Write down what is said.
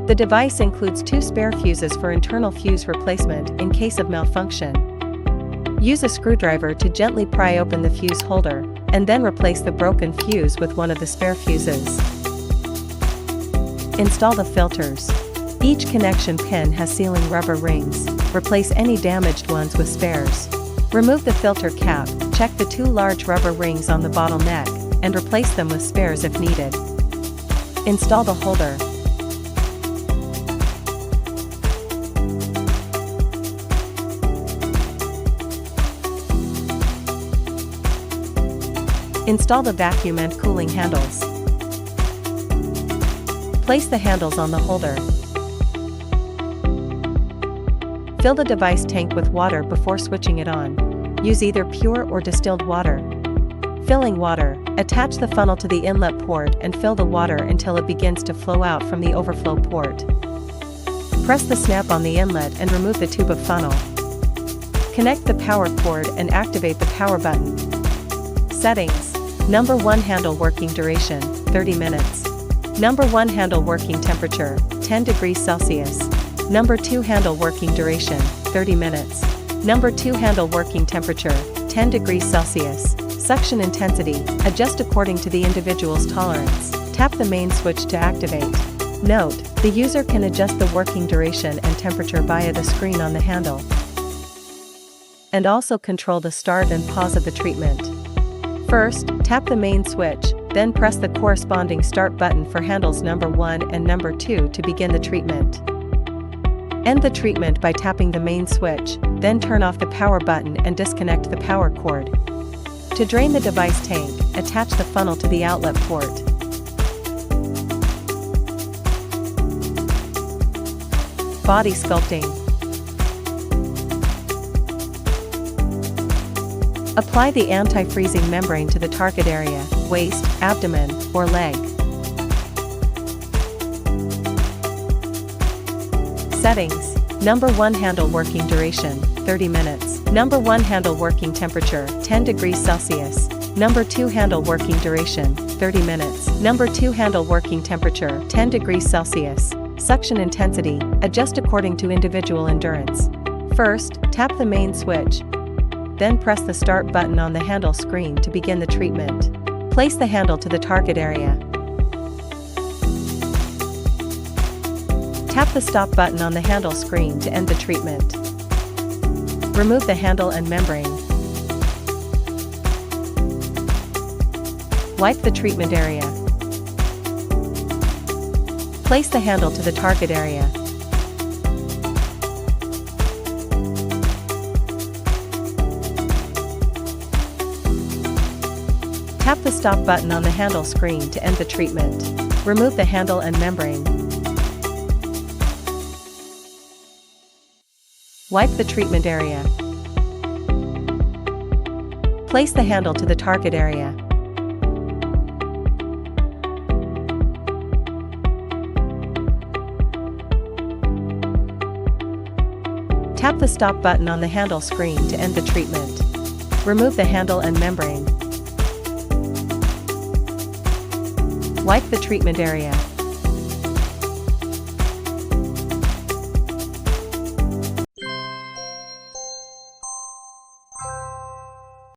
The device includes 2 spare fuses for internal fuse replacement in case of malfunction. Use a screwdriver to gently pry open the fuse holder, and then replace the broken fuse with one of the spare fuses. Install the filters. Each connection pin has sealing rubber rings. Replace any damaged ones with spares. Remove the filter cap, check the 2 large rubber rings on the bottleneck, and replace them with spares if needed. Install the holder. Install the vacuum and cooling handles. Place the handles on the holder. Fill the device tank with water before switching it on. Use either pure or distilled water. Filling water, attach the funnel to the inlet port and fill the water until it begins to flow out from the overflow port. Press the snap on the inlet and remove the tube of funnel. Connect the power cord and activate the power button. Settings. Number 1 handle working duration, 30 minutes. Number 1 handle working temperature, 10 degrees Celsius. Number 2 handle working duration, 30 minutes. Number 2 handle working temperature, 10 degrees Celsius. Suction intensity, adjust according to the individual's tolerance. Tap the main switch to activate. Note, the user can adjust the working duration and temperature via the screen on the handle. And also control the start and pause of the treatment. First, tap the main switch, then press the corresponding start button for handles number 1 and number 2 to begin the treatment. End the treatment by tapping the main switch, then turn off the power button and disconnect the power cord. To drain the device tank, attach the funnel to the outlet port. Body sculpting. Apply the anti-freezing membrane to the target area, waist, abdomen, or leg. Settings. Number 1 handle working duration, 30 minutes. Number 1 handle working temperature, 10 degrees Celsius. Number 2 handle working duration, 30 minutes. Number 2 handle working temperature, 10 degrees Celsius. Suction intensity, adjust according to individual endurance. First, tap the main switch. Then press the start button on the handle screen to begin the treatment. Place the handle to the target area. Tap the stop button on the handle screen to end the treatment. Remove the handle and membrane. Wipe the treatment area. Place the handle to the target area. Tap the stop button on the handle screen to end the treatment. Remove the handle and membrane. Wipe the treatment area. Place the handle to the target area. Tap the stop button on the handle screen to end the treatment. Remove the handle and membrane. Wipe the treatment area.